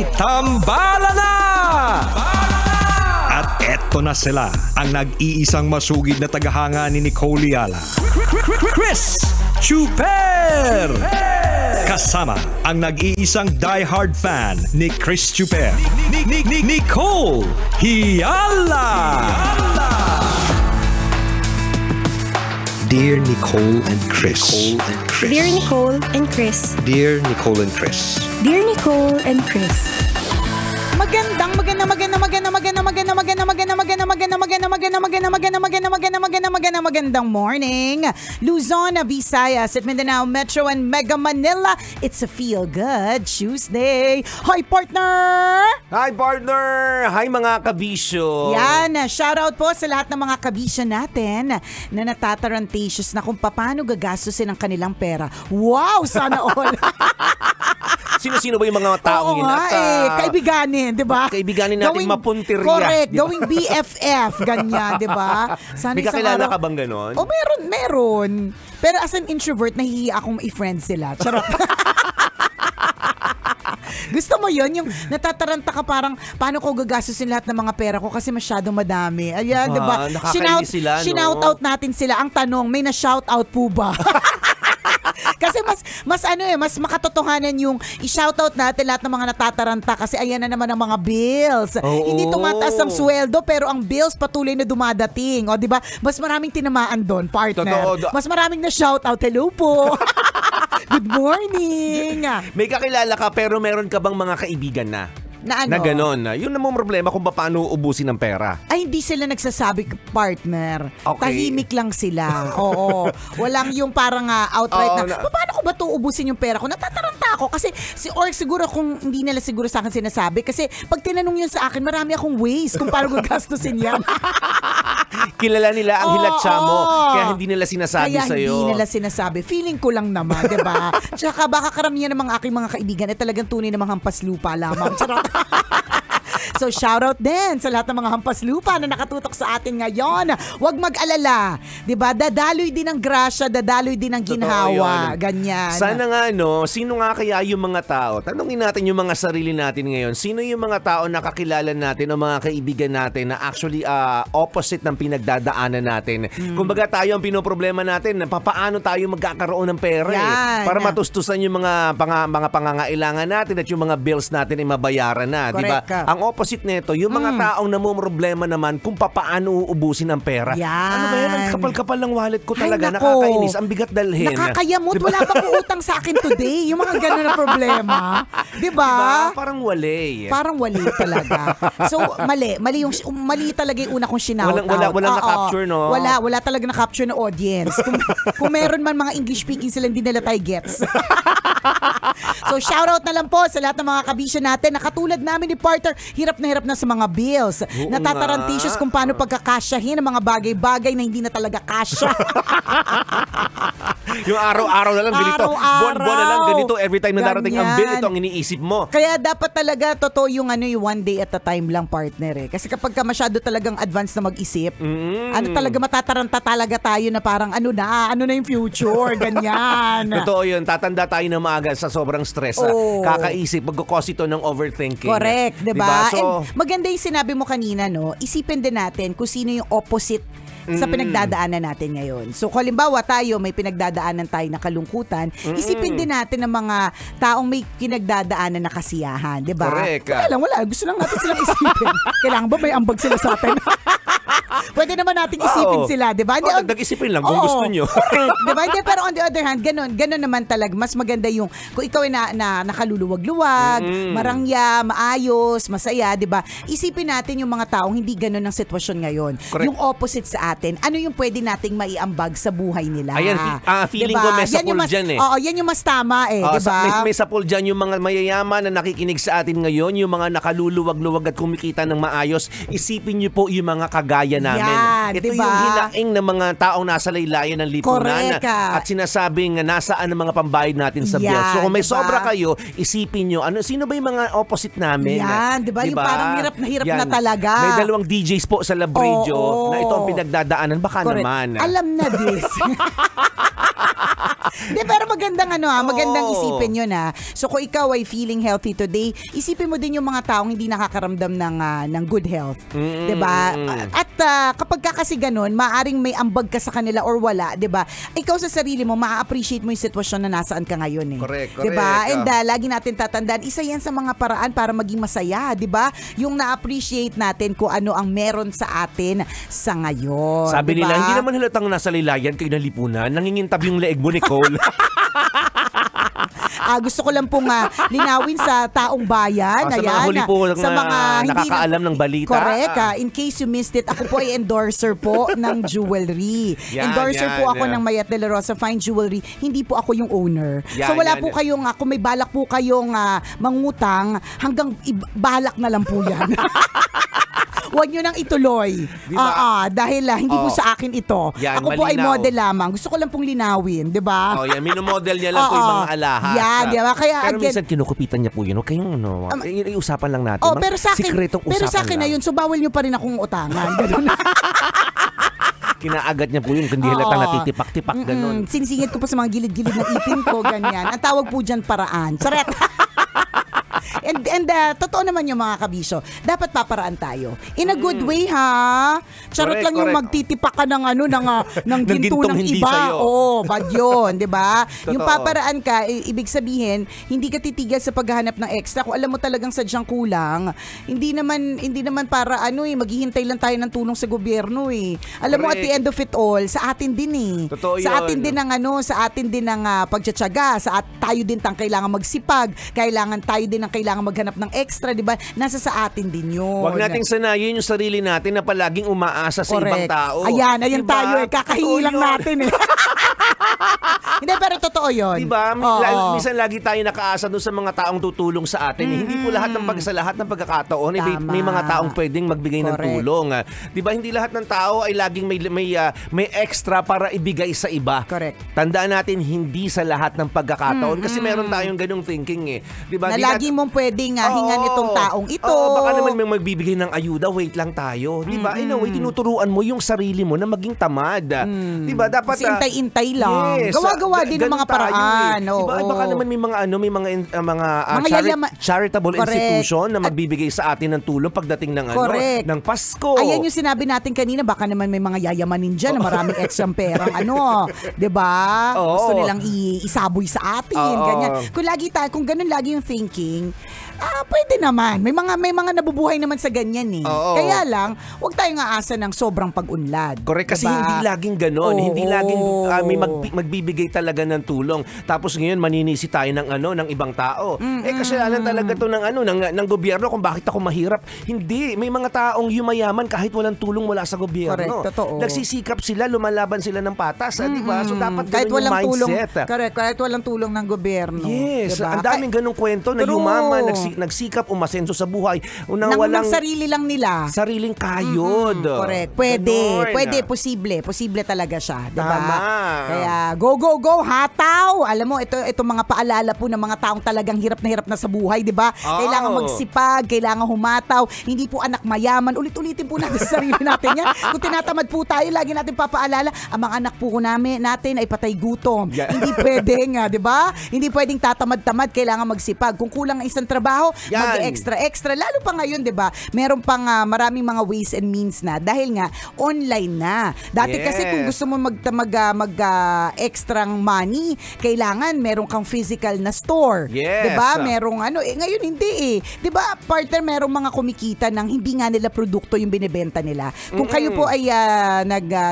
may tambala na! At eto na sila, ang nag-iisang masugid na tagahanga ni Nicole Yala, Chris Chuper! Kasama ang nag-iisang diehard fan ni Chris Chuper, Nicole Yala! Dear Nicole and Chris. Dear Nicole and Chris. Dear Nicole and Chris. Dear Nicole and Chris. Magandang morning, Luzon, Visayas at Mindanao Metro and Mega Manila. It's a Feel Good Tuesday. Hi partner! Hi partner! Hi mga kabisyo! Yan, shoutout po sa lahat ng mga kabisyo natin na natatarantatious na kung paano gagastusin ang kanilang pera. Wow! Sana all! Sino-sino ba yung mga taong yun? Kaibiganin, di ba? Kaibiganin natin mapuntirya. Correct, gawing BFF, ganyan, di ba? May kakilala ka bang ganon? Oh, meron. Pero as an introvert, nahihiya akong i-friend sila. Charot. Gusto mo yun? Yung natataranta ka parang, paano ko gagastusin lahat ng mga pera ko kasi masyadong madami. Ayan, di ba? Nakakainis sila, no? Shinout out natin sila. Ang tanong, may na-shout out po ba? Kasi mas makatotohanan yung i-shoutout natin lahat ng mga natataranta kasi ayan na naman ang mga bills. Hindi tumataas ang sweldo pero ang bills patuloy na dumadating. O, di ba? Mas maraming tinamaan doon, partner. Totoo. Mas maraming na shoutout. Hello po. Good morning. May kakilala ka pero meron ka bang mga kaibigan na? Na ano? Na ganon. Yun namang problema kung paano ubusin ang pera. Ay, hindi sila nagsasabi, partner. Okay. Tahimik lang sila. Oo. Walang yung parang outright na, paano ko ba ito ubusin yung pera ko? Natataranta ako. Kasi, or siguro kung hindi nila siguro sa akin sinasabi. Kasi pag tinanong yun sa akin, marami akong ways kung paano gagastusin yan. Kilala nila ang hilatsa mo. Kaya hindi nila sinasabi kaya sa'yo. Hindi nila sinasabi. Feeling ko lang naman, di ba? Tsaka baka karamihan ng mga aking mga kaibigan ay talagang tunay na mga hampas lupa lamang. Charot. So shoutout din sa lahat ng mga hampas lupa na nakatutok sa atin ngayon. Huwag mag-alala, 'di ba? Dadaloy din ang grasya, dadaloy din ang ginhawa, ganyan. Sana nga sino nga kaya yung mga tao? Tanungin natin yung mga sarili natin ngayon. Sino yung mga tao na kakilala natin o mga kaibigan natin na actually opposite ng pinagdadaanan natin? Kumbaga tayo ang pinoproblema natin, paano tayo magkakaroon ng pera para matustusan yung mga pangangailangan natin at yung mga bills natin ay mabayaran na, 'di ba? Ang opposite nito, yung mga taong namumroblema naman kung paano uubusin ang pera. Yan. Ano ba yan? Ang kapal-kapal ng wallet ko talaga. Nakakainis. Ang bigat dalhin. Nakakayamot. Diba? Wala bang utang sa akin today? Yung mga gano'n na problema. Diba? Parang wali. Parang wali talaga. So, mali talaga yung una kong shinout out. Walang na-capture, no? Wala talaga na-capture na audience. Kung meron man mga English speaking sila, hindi nila tayo gets. So, shoutout na lang po sa lahat ng mga kabisyo natin na katulad namin ni partner, hirap na sa mga bills. Natatarantatious kung paano pagkakasyahin ang mga bagay-bagay na hindi na talaga kasya. Yung araw-araw na lang ganito. Buwan-buwan na lang ganito. Every time na darating ang bill, ito ang iniisip mo. Kaya dapat talaga totoo yung yung one day at a time lang, partner. Kasi kapag ka masyado talagang advance na mag-isip, talaga matataranta talaga tayo na parang ano na yung future, ganyan. Totoo yun. Tatanda tayo na maaga sa sobrang stress. Kakaisip, magkukos ito ng overthinking. Correct, diba? So, and maganda yung sinabi mo kanina, no? Isipin din natin kung sino yung opposite sa pinagdadaanan natin ngayon. So, halimbawa tayo, may pinagdadaanan tayo na kalungkutan, isipin din natin ng mga taong may pinagdadaanan na kasiyahan, di ba? Correct. Wala. Gusto lang natin silang isipin. Kailangan ba may ambag sila sa atin? Pwede naman nating isipin sila, di ba? Nag-isipin lang kung gusto nyo. Di ba? Pero on the other hand, ganun naman talaga. Mas maganda yung, kung ikaw ay nakaluluwag-luwag, marangya, maayos, masaya, di ba? Isipin natin yung mga taong hindi ganun ang sitwasyon ngayon. Correct. Yung opposite sa atin, ano yung pwede nating maiambag sa buhay nila? Ayan, feeling ko may sapul dyan eh. Oo, yan yung mas tama eh, di ba? May sapul dyan yung mga mayayaman na nakikinig sa atin ngayon, yung mga nakaluluwag-luwag at kumikita ng maayos. Isipin nyo po yung mga kagaya namin. Yan, ito diba? yung hinaing ng mga taong nasa laylayan ng lipunan at sinasabing nasaan ang mga pambayad natin sa bills. So kung may sobra kayo, isipin nyo, sino ba yung mga opposite namin? Yan, diba? Yung parang hirap na talaga. May 2 DJs po sa Lab Radio na ito ang pinagdadaanan. Baka naman. Alam na this. Hindi, pero magandang isipin yun ha. So kung ikaw ay feeling healthy today, isipin mo din yung mga taong hindi nakakaramdam ng good health. 'Di ba? At kapag kasi ganun, maaring may ambag ka sa kanila or wala, 'di ba? Ikaw sa sarili mo, ma-appreciate mo yung sitwasyon na nasaan ka ngayon eh. Correct. 'Di ba? And lagi natin tatandaan, isa yan sa mga paraan para maging masaya, 'di ba? Yung na-appreciate natin kung ano ang meron sa atin sa ngayon. Sabi diba? nila, hindi naman halatang nasa lilayan kayo ng lipunan, nangingintab yung leeg mo, Nicole. Gusto ko lang pong linawin sa taong bayan. Sa mga huli po sa mga nakakaalam ng balita. Correct. In case you missed it, ako po ay endorser po ng jewelry. Endorser po ako ng Mayat de la Rosa Fine Jewelry. Hindi po ako yung owner. So wala po kayong, kung may balak po kayong mangutang, hanggang balak na lang po yan. Huwag nyo nang ituloy. Diba? Dahil hindi po sa akin ito. Yan, ako po ay malinaw. model lamang. Gusto ko lang pong linawin, di ba? Yan, minomodel niya lang po yung mga alahas. Yan, di ba? Kaya pero minsan kinukupitan niya po yun. Huwag kayong iusapan lang natin. Pero sa akin, sikretong usapan pero sa akin na yun, so bawal nyo pa rin akong utangan. Ganun na. Kinaagat niya po yun, kundi halatang natitipak-tipak, ganun. Sinisingit ko pa sa mga gilid-gilid ng ipin ko, ganyan. Ang tawag po dyan paraan. Charet! And totoo naman yung mga kabisyo, dapat paparaan tayo. In a good way, ha? Charot Correct, lang yung correct. magtitipak ka ng ng ginto gintong ng hindi iba. sa'yo. Oo, bad yun, di ba? Yung Totoo. paparaan ka, ibig sabihin, hindi ka titigil sa paghahanap ng extra. Kung alam mo talagang sadyang kulang, hindi naman para maghihintay lang tayo ng tulong sa gobyerno eh. Alam mo, at the end of it all, sa atin din eh. Totoo sa yun. atin din sa atin din ang pagtsatsaga, tayo din kailangan magsipag, tayo din ang kailangan maghanap ng extra, di ba? Nasa sa atin din yun. Huwag nating sanayin yung sarili natin na palaging umaasa sa ibang tao. Ayan Diba? tayo kakahingi lang natin eh. Hindi, pero totoo yun. Diba? Minsan lagi tayo nakaasa doon sa mga taong tutulong sa atin. Hindi po lahat ng pagkakataon. May mga taong pwedeng magbigay ng tulong. Diba? Hindi lahat ng tao ay laging may extra para ibigay sa iba. Correct. Tandaan natin, hindi sa lahat ng pagkakataon. Kasi meron tayong ganung thinking eh. Diba? Na lagi mong pwedeng hingan itong taong ito. Baka naman may magbibigay ng ayuda, wait lang tayo. Diba? In a way, tinuturuan mo yung sarili mo na maging tamad. Diba? Dapat kasi intay-intay lang. yes, gawa din ng mga paraan. Diba? Baka naman may mga charitable Correct. institution na magbibigay sa atin ng tulong pagdating ng ng Pasko. Ayan yung sinabi natin kanina, baka naman may mga yayamanin dyan na maraming extrang perang diba? Gusto nilang isaboy sa atin, ganyan. Kung ganun lagi yung thinking, pwede naman. May mga nabubuhay naman sa ganyan eh. Kaya lang, huwag tayong aasa ng sobrang pag-unlad. Correct, kasi hindi laging ganon. Hindi laging may magbibigay talaga ng tulong. Tapos ngayon maninisi tayo ng ibang tao. Kasalanan talaga to ng gobyerno kung bakit ako mahirap. Hindi, may mga taong yumayaman kahit walang tulong mula sa gobyerno. Correct, totoo. Nagsisikap sila, lumalaban sila ng patas, di ba? So dapat kahit ganun yung mindset. Kahit walang tulong ng gobyerno. Yes, diba? ang daming ganong kwento na yumaman, nagsikap, umasenso sa buhay. Walang sarili lang nila. Sariling kayod. Correct. Pwede, posible talaga siya, 'di ba? Tama. Kaya go hataw. Alam mo, ito mga paalala po ng mga taong talagang hirap na sa buhay, 'di ba? Kailangan magsipag, kailangan humataw. Hindi po anak mayaman. Ulit-ulitin po natin sa sarili natin 'yan. Kung tinatamad po tayo, lagi natin papaalala, ang mga anak po natin ay patay gutom. Yeah. Hindi pwedeng, 'di ba? Hindi pwedeng tatamad-tamad, kailangan magsipag. Kung kulang ang isang trabaho, mag-extra. Lalo pa ngayon, 'di ba? Meron pang maraming mga ways and means na dahil nga online na. Dati kasi kung gusto mo extrang money, kailangan meron kang physical na store. Yes. 'Di ba? Merong ngayon hindi eh. 'Di ba? Partner, merong mga kumikita ng hindi nga nila produkto yung binebenta nila. Kung kayo po ay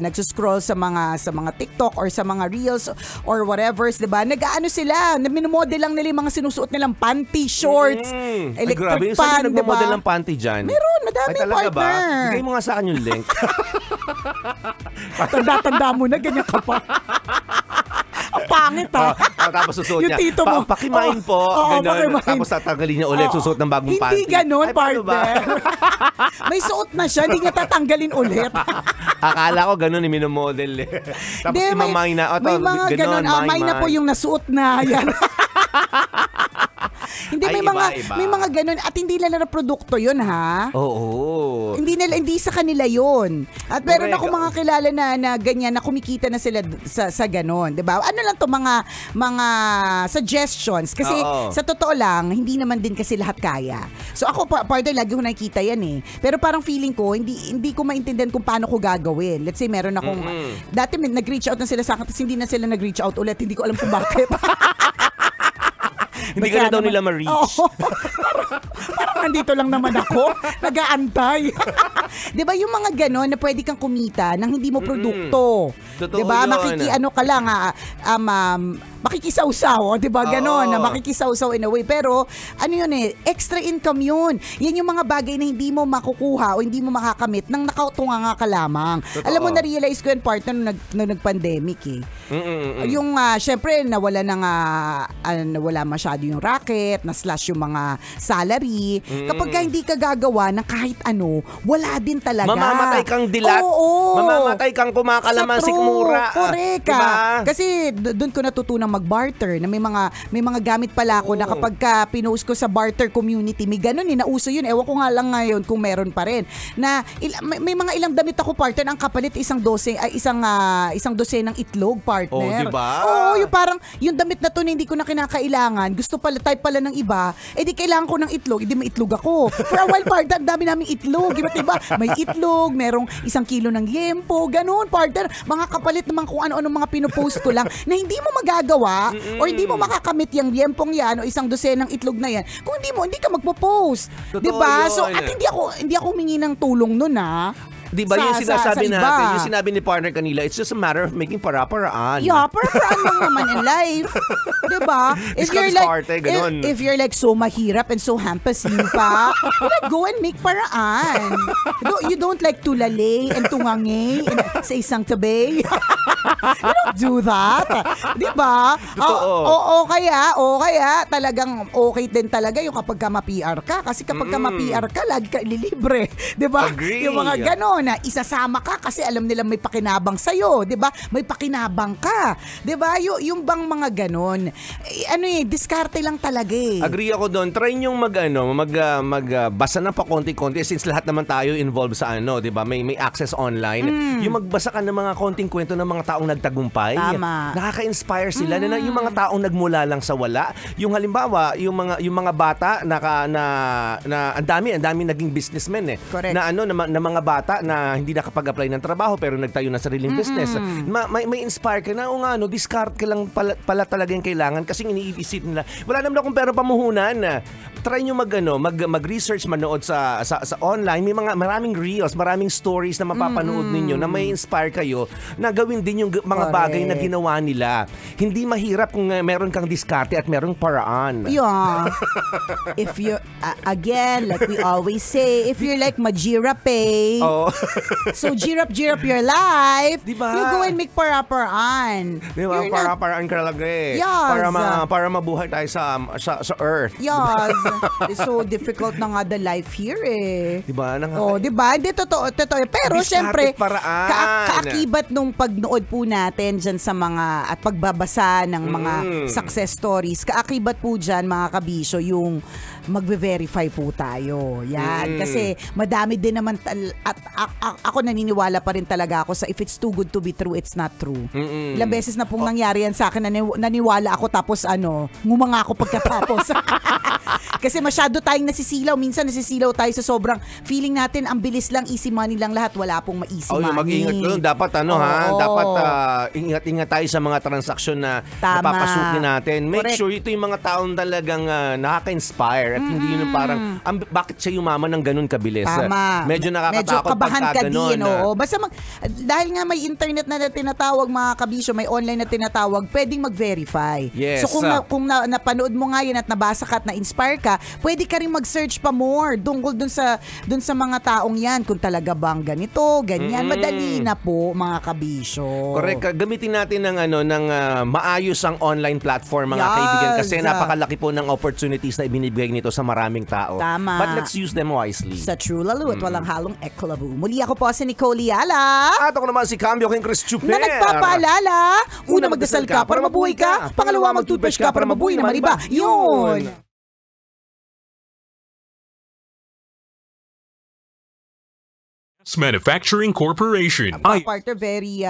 nagsuscroll sa mga TikTok or sa mga Reels or whatever, 'di ba? Nag-aano sila, minomodel lang nila yung mga sinusuot nilang panty, shorts, electric fan, 'di ba? Nagmo-model ng panty dyan. Meron, madami, talaga partner. Ba? Bigay mo nga sa akin yung link. Tanda mo na, ganyan ka pa. Ang pangit Tapos susuot niya. Yung tito mo. Pakimain po. Ganun. Tapos tatanggalin niya ulit, susuot ng bagong panty. Hindi ganun, partner. May suot na siya, hindi niya tatanggalin ulit. Akala ko ganun, minomodel eh. Tapos imamay na. May mga ganun. May na po yung nasuot na. Yan. Hindi, may mga ganun. At hindi lang na produkto yun, ha? Oo. hindi sa kanila 'yon. At meron Correct. ako mga kilala na ganyan na kumikita na sila sa ganon, 'di ba? Ano lang to mga suggestions kasi Oo. sa totoo lang hindi naman din kasi lahat kaya. So ako partner lagi ko nakikita 'yan eh. Pero parang feeling ko hindi ko maintindihan kung paano ko gagawin. Let's say meron akong dati nag-reach out na sila sa akin tapos hindi na sila nag-reach out ulit. Hindi ko alam kung bakit. Hindi ka na daw nila ma-reach. Oo. Parang nandito lang naman ako. Nag-aantay. Di ba yung mga ganon na pwede kang kumita nang hindi mo produkto? Totoo Di ba? yun. Ka lang makikisaw-saw, 'di ba? Ganon, na makikisaw-saw in a way. Pero ano 'yun extra income 'yun. Yan yung mga bagay na hindi mo makukuha o hindi mo makakamit nang nakautunga ka lamang. Totoo. Alam mo, na-realize ko yan partner nung nag-pandemic eh. Yung syempre nawala nawala masyado yung racket, na-slash yung mga salary. Kapag ka hindi ka gagawa ng kahit ano, wala din talaga. Mamamatay kang dilat. Oo. Mamamatay kang kumakalamansi mura. Correct. Diba? Kasi doon ko natutunang mag-barter na may mga gamit pala ako na kapag ka pinost ko sa barter community, may ganun nauso yun. Ewan ko nga lang ngayon kung meron pa rin. Na may mga ilang damit ako partner, ang kapalit isang dosenang itlog partner. Oh, diba? Oo, yung parang yung damit na to na hindi ko na kinakailangan, gusto pala type pala ng iba, di kailangan ko ng itlog, may itlog ako. For a while partner, ang dami naming itlog. Diba? May itlog, merong 1 kilo ng liempo, ganun partner. Mga kapalit naman kung ano-ano mga pinopost ko lang na hindi mo magagawa or hindi mo makakamit yung liempong yan o 1 dosenang itlog na yan kung hindi ka magpo-post. Totoo Diba? yun. So at hindi ako humingi ng tulong nun Di ba yung sinasabi iba. natin, yung sinabi ni partner kanila, it's just a matter of making para-paraan. Yeah, para-paraan lang naman in life. Diba? If you're like so mahirap and so hampasin pa, go and make paraan. You don't like tulalay and tungangay sa isang tabi. You don't do that. Diba? O kaya talagang okay din talaga yung kapag ka ma-PR ka. Kasi kapag ka ma-PR ka, lagi ka ililibre. Diba? Agree. Yung mga ganon na isasama ka kasi alam nila may pakinabang sa'yo, 'di ba? May pakinabang ka. 'Di ba? Yung bang mga ganon. Diskarte lang talaga eh. Agree ako doon. Try niyong magbasa ng pakonti-konti since lahat naman tayo involved sa 'di ba? May access online. Yung magbasa ka ng mga konting kwento ng mga taong nagtagumpay. Tama. Nakaka-inspire sila na yung mga taong nagmula lang sa wala. Yung halimbawa, yung mga bata na ang dami naging businessmen Correct. na mga bata na hindi nakapag-apply ng trabaho pero nagtayo ng sariling business. May inspire ka na discard ka lang pala talaga yung kailangan kasi iniisip nila. Wala naman akong pera pamuhunan. Try nyo mag-research, manood sa online. May maraming reels, maraming stories na mapapanood ninyo na may inspire kayo na gawin din yung mga bagay na ginawa nila. Hindi mahirap kung meron kang diskarte at merong paraan. Yeah. If you again, like we always say, if you're like Majira Pay, so girap your life, Diba? you go and make para-paraan. Diba? You're not- Para-paraan ka talaga Yes. Para mabuhay tayo sa earth. Yes. It's so difficult na nga the life here Diba? Diba? Hindi, totoo. Pero Diskarte, syempre, paraan. kaakibat nung pagnood po natin dyan sa mga, at pagbabasa ng mga success stories, kaakibat po dyan mga kabisyo, yung magve-verify po tayo. Yan. Kasi madami din naman, at ako naniniwala pa rin talaga ako sa if it's too good to be true, it's not true. Ilang beses na pong nangyari yan sa akin, naniwala ako tapos ngumanga ako pagkatapos. Kasi masyado tayong nasisilaw. Minsan nasisilaw tayo sa sobrang feeling natin ang bilis lang, easy money lang lahat. Wala pong ma-easy money. Mag-ingat doon. Dapat dapat ingat-ingat tayo sa mga transaksyon na napapasukin natin. Make sure ito yung mga taong talagang nakaka-inspire at hindi yun parang bakit siya yumaman ng ganun kabilis. Tama. Medyo nakakatakot Medyo kabahan ka ganun. din. Basta dahil nga may internet na tinatawag mga kabisyo, may online na tinatawag, pwedeng mag-verify. Yes. So kung napanood mo nga yun at nabasa ka at na-inspire ka, pwede ka rin mag-search pa more tungkol dun sa mga taong yan. Kung talaga bang ganito, ganyan. Madali na po mga kabisyo. Correct. Gamitin natin ng maayos ang online platform mga kaibigan kasi napakalaki po ng opportunities na ibinibigay nito sa maraming tao. Tama. But let's use them wisely. Sa True Lalo at walang halong eklabu. Muli ako po si Nicole Yala. At ako naman si Cambio King Chris Chuper. Na nagpapaalala, una magdasal ka para mabuhay ka, pangalawa mag-toothbrush ka para mabuhay naman iba. Yun! Manufacturing Corporation. Partner, very